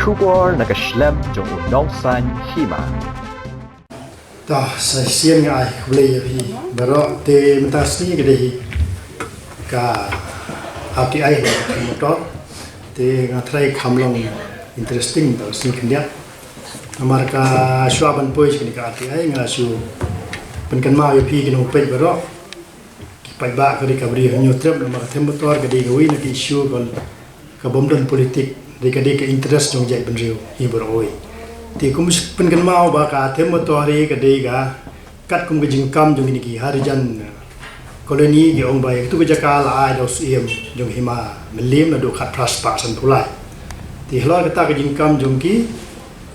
Shubor nakaslem jong unongsan hima. Ta sa sian ngai kulay hi baro te mentasni gede ka hati ai motor te ngatrai khamlong interesting ta sin khndia amar ka swaban pois kini ka hati ai ngasu penkan ma yo pi kino pe baro pai ba ka recovery nyu trip namar them motor gede goi na ki issue kon ka bomdon politik de gede ka interest jong jai benriu hi baro oi thì cũng phân cần mau bà cả thêm một toari cái đây cả cắt cũng cái jing cam jong ini ki harijan koloni ki ông bay tu cái jaka la ai dos iem jong hima melim na do khat praspa san pulai thì lo kata cái jing cam jong ki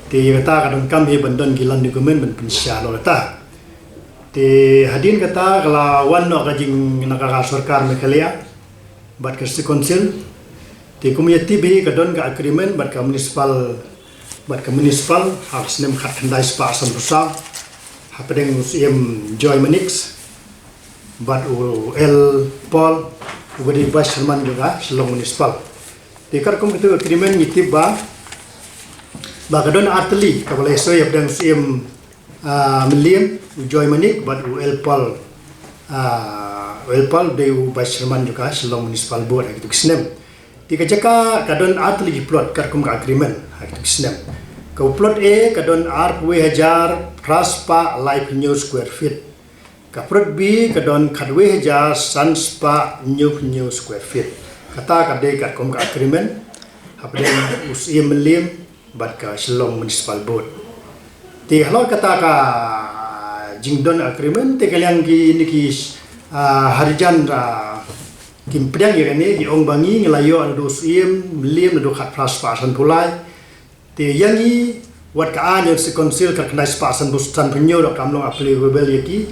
thì kata ka dong cam hi bandon ki lan dokumen ben pinsya lo kata thì hadin kata kala wan no ka jing nakaka sarkar mekhalia bat ka council thì cũng yati bi ka don ka agreement bat ka municipal harus nem khat khandai spa san rusa hapedeng museum joy manix bat el paul ugadi bas Salman juga selong municipal dikar kom itu agreement ngitip ba kadon arteli kabale so yabdang museum melim joy manix bat el paul de bas Salman juga selong municipal board gitu kisnem tika jaka kadon arteli plot kar kom agreement gitu kisnem kau plot A kadon R 2000 praspa life new square feet. Ka plot B kadon kadwe hajar sanspa new square feet. Kata kadai kat kom ka agreement hapden usia melim bat ka Shillong municipal board. Ti halor kata ka jingdon agreement te kaliang ki niki harijan ra kim pedang ya ni di ong bangi ngelayo ado usia melim ado khat praspa san pulai. Ti yangi wat ka anyo se konsil ka kna spasan bustan penyo do kamlong applicable yaki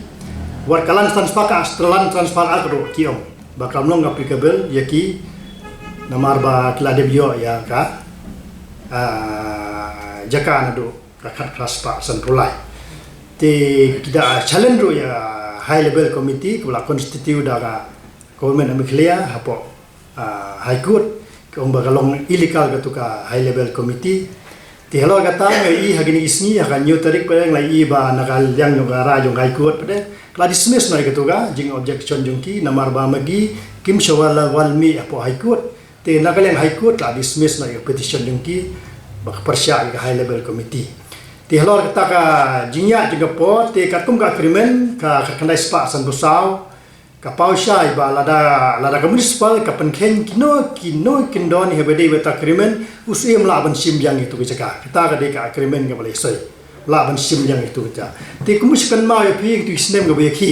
wat kalan transfer ka astralan transfer agro kiom ba kamlong applicable yaki namar ba klade bio ya ka jaka nado ka khat spasan pulai ti kita challenge ro ya high level committee kula constitute da ka government amiklia hapo high court ka ba kalong illegal ka to ka high level committee thì hello kata ngai hagini isni akan new tarik pada ngai ba nakal yang negara jong high court pada kala dismiss nai ketuga jing objection jongki namar ba magi kim shawala walmi apo high court te nakal yang high court la dismiss nai petition jongki ba persya ka high level committee ti hello kata ka jingya juga po te katum ka agreement ka kandai spa san busau ka pausai ba lada ka municipal ka penken kino kindon hebede weta agreement usim laban sim yang itu kejaga kita ka deka agreement ka boleh soi laban sim yang itu kejaga ti kumuskan ma ya pi tu isnem ka beki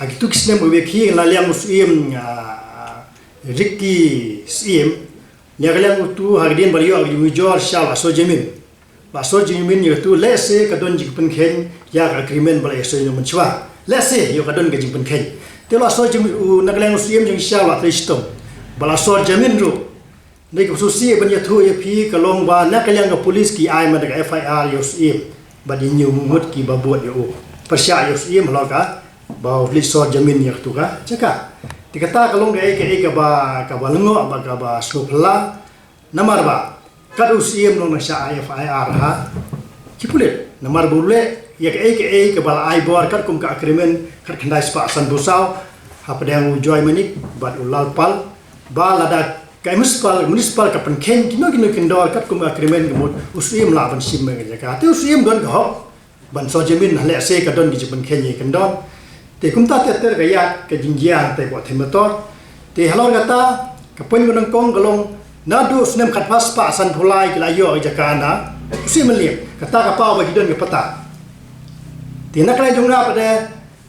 ha tu isnem ka beki la liang usim riki sim nya liang tu hagdien baliyo ag mujor shala so jemin itu lese ka don jik penken ya agreement boleh soi no menchwa lese yo ka don ka jik penken telo so jemin nagleng usim jeng shala tristom bala so jemin ru Nek susi banyak tu ya pi kalong ba nak kalian ke polis ki ai ma dekat FIR yosim badi nyu mut ki babuat yo persya yosim loka ba polis so jamin yak tu ka caka dikata kalong ke ba lengo ba ka ba supla namar ba kad usim no na sya FIR ha cipulet namar bule ya ke ba ai bor kad kum ka agreement kad kandai spa san busau ha pedang joy manik bat ulal pal ba lada kai municipal ka penken kino kendor kat kum agreement gemut usim la ban sim me ka te usim don ka hok ban so jemin le se ka don gi penken ye kendor te kum ta te ga ya ka jingjian te ko themator te halor kata ka pen gunang kong galong na du snem khat pas pa san phulai ki la yo ja kana usim le kata ka pa ba gi don ka pata te nak lai jong na pada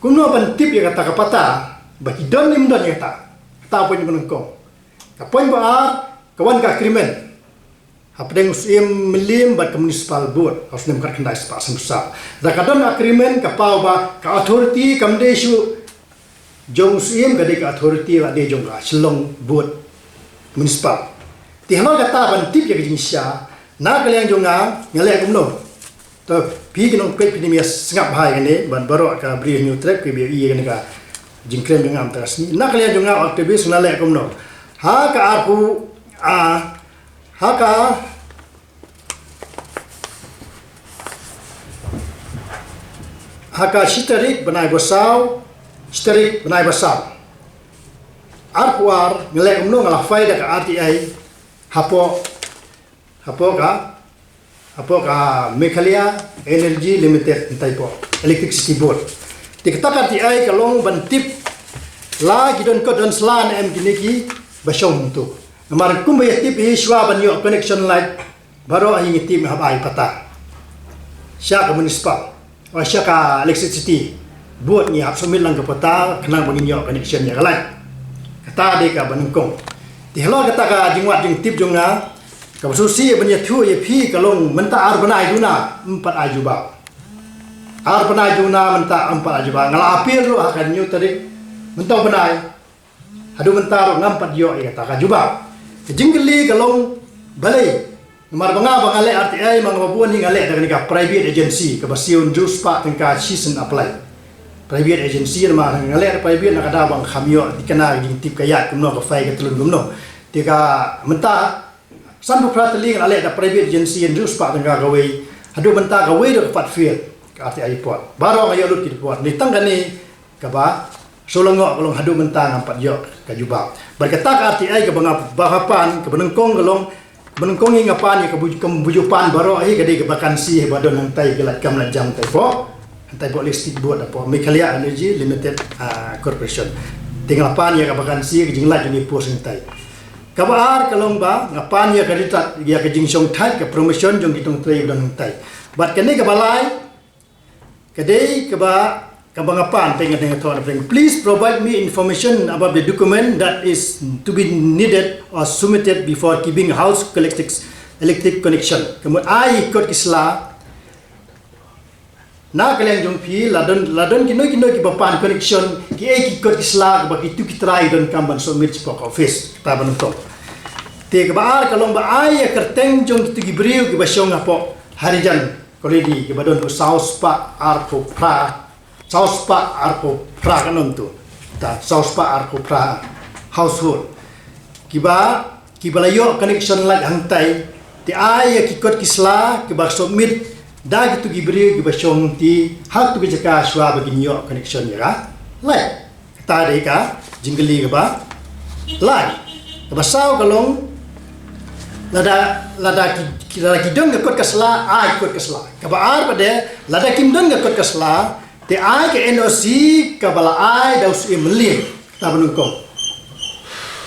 kum no ban tip ye kata ka pata ba gi don nim don ye ta pen gunang kong kapoin ba kawan ka agreement hapdeng usim melim bat municipal board harus nem kat kendai spa semsa da kadon agreement ka pau ba ka authority kam de shu jong usim ka de ka authority la de jong ka Shillong board municipal ti halo kata ban tip ya jing sha na ka leng jong nga ngale kum no to pi kinong kwet pi mi sngap hai ne ban baro ka bri new track ke bi ye ne ka jing krem jong am tas ni na ka leng jong nga activist na le kum no ha ka haka shiterik benai bosau shiterik benai basal arpuar ngelek umno ngalah faida ka RTI hapo ka Meghalaya Energy Limited entai po Electricity Board dikata RTI kalong bantip la gidon ko don slan em kiniki basyong tu namar kumbay tip hi shwa banyo connection light baro ay ngitip habay pata siya ka municipal o siya ka electricity buat ni hapsumil lang kapata kanang baginyo connection niya kalay kata de ka banungkong ti hello kata ka jingwat jing tip jong na ka susi banya thu ye phi kalong menta ar banai duna 4 ajuba ar banai duna menta 4 ajuba ngala apil ro akan nyu tarik menta banai hadu menta ro ngam 4 yo kata ka juba jinggeli kalong balai nomor banga bangale RTI mga babuan ni ngale dengan ka private agency ka basiun jus pa tengka season apply private agency nama ngale private nakada bang khamyo dikena ging tip kaya kumno ka fai ka tulun kumno tika menta sandu prateli ngale da private agency jus pa tengka gawe hadu menta gawe do pat field ka RTI pot baro ngayo lut kit pot ni tanggani ka ba solongo kolong hadu menta ngampat yo ka juba berkata ka RTI ka banga bahapan ka benengkong kolong menengkongi ngapan ya kebujupan baru ahi gede kebakansi badon hantai gelat kam lanjang taipo listik buat apa Meghalaya Energy Limited Corporation tinggal pan ya kebakansi kejinglat juni pos hantai kabar kalong ba ngapan ya kaditat ya kejingsong thai ke promotion jong kitong trai don hantai bat kene ke balai gede keba kabangapan pengen dengan tuan please provide me information about the document that is to be needed or submitted before giving house electric connection. Kemudian ai ikut kislah na kalian jumpi ladon kino ki bapan connection ki ikut kislah bagi itu kita don kamban submit spok office kita bentuk. Te kebaar kalau ba ai kerteng jong itu gibriu ki basyong apo harijan koledi ki badon saus pa arpo pra Saus pa arko pra kanon tu, ta saus pa arko pra household. Kibalayo connection lag hantai, ti ay kikot kisla kiba submit da gitu gibri kiba syong ti hak tu bijaka shwa baginyo connection ya. Lai kata dei ka jinggeli kiba lai. Kiba saw kalong lada kidong ngakot kasla ay kot kasla. Kiba ar pade lada kimdong ngakot kasla te ai ke NOC kabala ai daus melim ta benungkong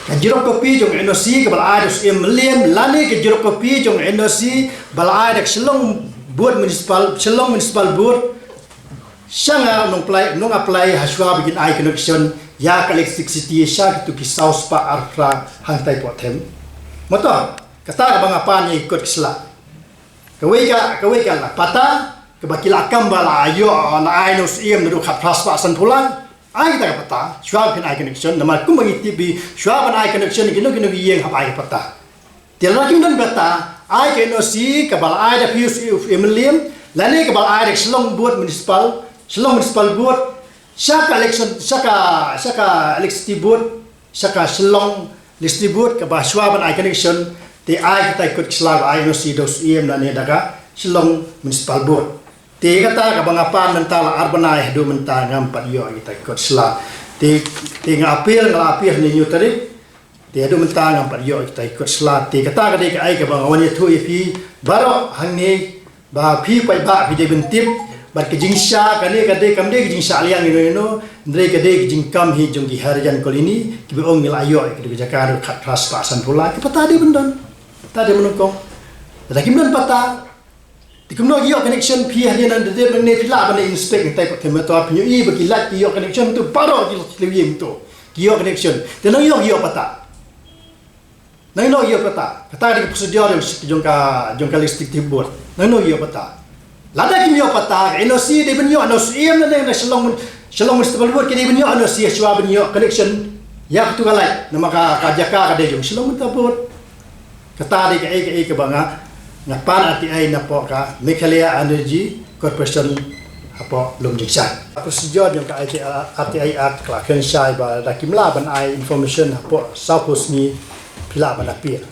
ka jirok kopi jong NOC kabala ai daus melim lani ke jirok kopi jong NOC bala ai dak selong buat municipal board sanga nong apply haswa bikin ai connection ya ka electricity sha tu ki saus pa arfra hantai potem motor kata ka bang apa ni ikut kisla kawai ka la pata kebakila kambala ayo na ai nos iem ndu khat plaspa san pulan ai ta pata shwa kan ai connection nama kum bangi tv shwa ban ai connection kino yeng hap ai pata tiala kim dan pata ai ke no si kabala ai da pius emilium lani kabala ai da selong buat municipal buat saka electricity board saka selong electricity board ka shwa ban ai connection te ai kita ikut slag ai no si dos iem lani daga selong municipal board te kata ka bangapan mental arbanai do mental ngampat yo kita ikut sela te ngapil ni nyu tarik te do mental ngampat yo kita ikut sela te kata ka dei ka ai ka bangawan ye thu pi baro hangni ba pi pai ba pi de bentip bar ke jingsha kane ka dei kam dei jingsha liang ni no ndrei ka dei jingkam hi jong gi harjan kolini ki be ong milayo ki de jakar khat tras pa san pula ki pata de bendon ta de menukong da kim dan pata Dikumno iyo connection pi halian de ne pila bane inspect type kemeto apnyo I bagi lat iyo connection tu paro di lewiem tu iyo connection te no iyo pata no iyo pata kata di prosedur jongka electricity board no iyo pata lada kim iyo pata NOC de benyo no iem na selong municipal board ke de benyo no si shwa benyo connection ya tu galai nama ka jaka ka de jong selong board kata di ke banga ngapan RTI na po ka Meghalaya Energy Corporation apa lum jingsan prosedur yang ka RTI Act klaken sai ba dakimla ban ai information apa sapos ni pila ban apir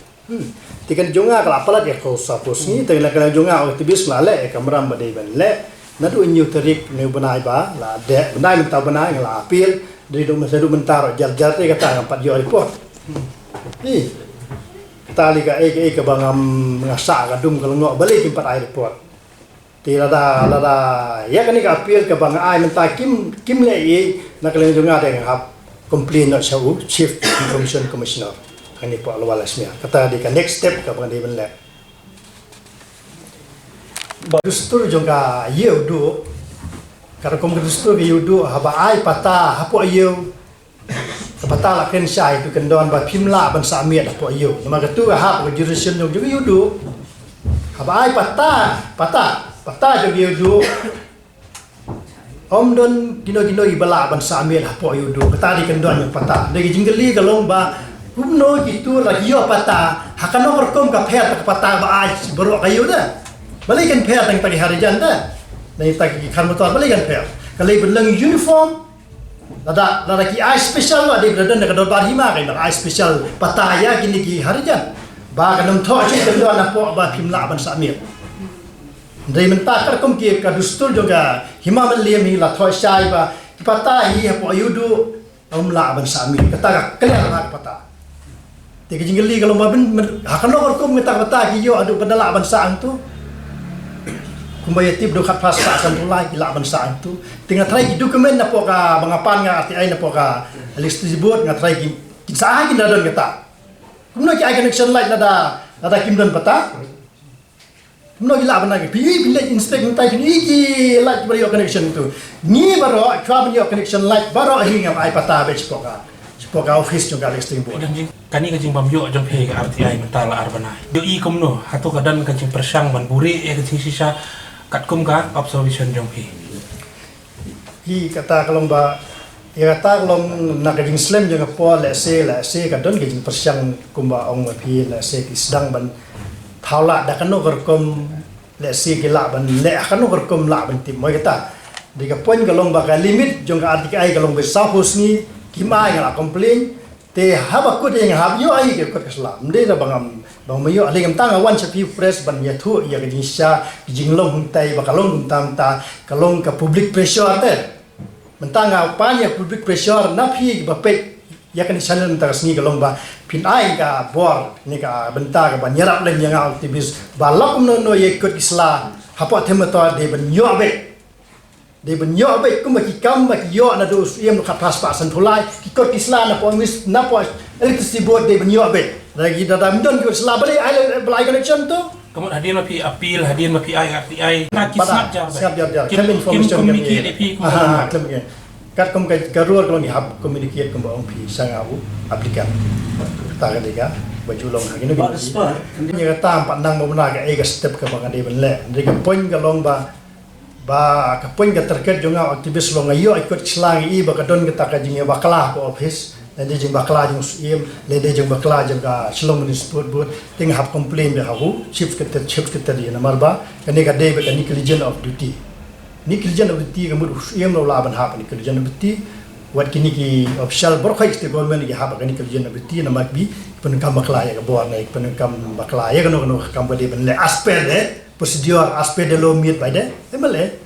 tikan jonga kala pala dia ko sapos ni tikan kala jonga aktivis la le kamera ba dei ban le nadu new tarik ne benai ba la de benai mentau benai ngala apil dari do masa do mentar jar te kata 4 yo report tali ka ke bangam ngasa ka dum kalau ngok balik 4 ai report ti lada ya kan ka apil ka bang ai menta kim le nak le junga de ngap complain not show chief information commissioner ani po alwala smia kata di ka next step ka bang de ben le Dustur juga yeu du, kalau kamu dustur yeu du, haba ai pata, hapo yeu, pata lah kan syai tu kendon ba pimla ban samiat hapo yeu, nama ketu hab ke jurisdiction juga yeu du, haba ai pata juga yeu du, om don kino ibala ban samiat hapo yeu du, kata di kendon yang pata, dari jinggeli kalau ba kumno gitu lagi yo pata, hakano berkom ka pher pata ba ai berok kayu dah. Balikan pihak yang tadi hari janda, dari tadi kan motor balikan pihak. Kalau berlang uniform, ada ki ai special ada berada nak dor barhima kan ai special pataya kini ki hari jan. Ba kan thok cik kedua nak pok ba pimla ban samir. Dari mentakar kom ki ka dustur juga hima meliam hi la thok syai ba ki patai apa yudu umla ban samir. Kata kalian nak patah. Tiga jinggeli kalau mabin akan lokor kom metak ki yo adu pendala ban sang tu. Kumbaya tip do kat paspa santulai gila bangsa itu tinggal try dokumen na po ka bangapan nga RTI na po ka list disebut nga try kinsa kita don kita kumno ki connection light nada kimdon pata kumno gila bana ki pilih inspect ntai ki light bari connection itu ni baro chwa bani connection light baro hinga ai pata be po ka office juga listing board kani kajing bamyo jong phe ka RTI mentala arbana do i kumno hatu kadan kajing persang man buri kajing sisa kat kum ka observation jong phi hi kata kalau ba ya kata kalau nak kajing slam jong po la se kadon kajing persang kumba ong phi la se sedang ban thaula da kanu gerkom la se gila ban le kanu gerkom la ban tim moi kata di ka poin kalau ba ka limit jong ka RTI kalau be sahus ni kimai ngala complain te haba ko de ngab yo ai ke ko kesla mde da bangam bang mayo ale ngam tanga wan chapi press ban ya thu ya gin sha jinglong huntai ba kalong tam ta kalong ka public pressure te mentanga pa ya public pressure na phi ba pe ya kan channel ta sni kalong ba pin ai ka bor ni ka benta ka ban yarap len yang aktivis ba lok no ye ko kisla hapa themato de ban yo be de benyo baik kuma ki kam ba ki yo na do yem ka paspa san thulai ki ko kisla na po mis na po electricity board de benyo baik lagi dadam don ki sla bali ai belai connection tu kamu hadir ma pi appeal hadir ma pi RTI na kisap jar kim information communicate pi klem ke kat kom ka garur kalau ni hab communicate kom ba ong pi sang abu aplikan ta ga dega bajulong ha gini ni ka tam pa nang mo na ga e ga step ka ba ga de ben le de ka point ka long ba kapoin ka terkait juga aktivis lo ngayo ikut selang i bakadon kita kajing bakla ko office dan dia jing bakla jing im le dia jing bakla jing ka selong ni sport board ting hab complain be hahu chief kita dia namar ba kani ka day be kani legion of duty ni legion of duty kamu im lo laban hab ni legion of duty wat kini ki official berkhai ste government ki hab kani legion of duty namak bi penekam bakla ya ka bo ngai penekam bakla ya kano kam ba de ben le aspect de prosedur aspect de lo miet ba de emale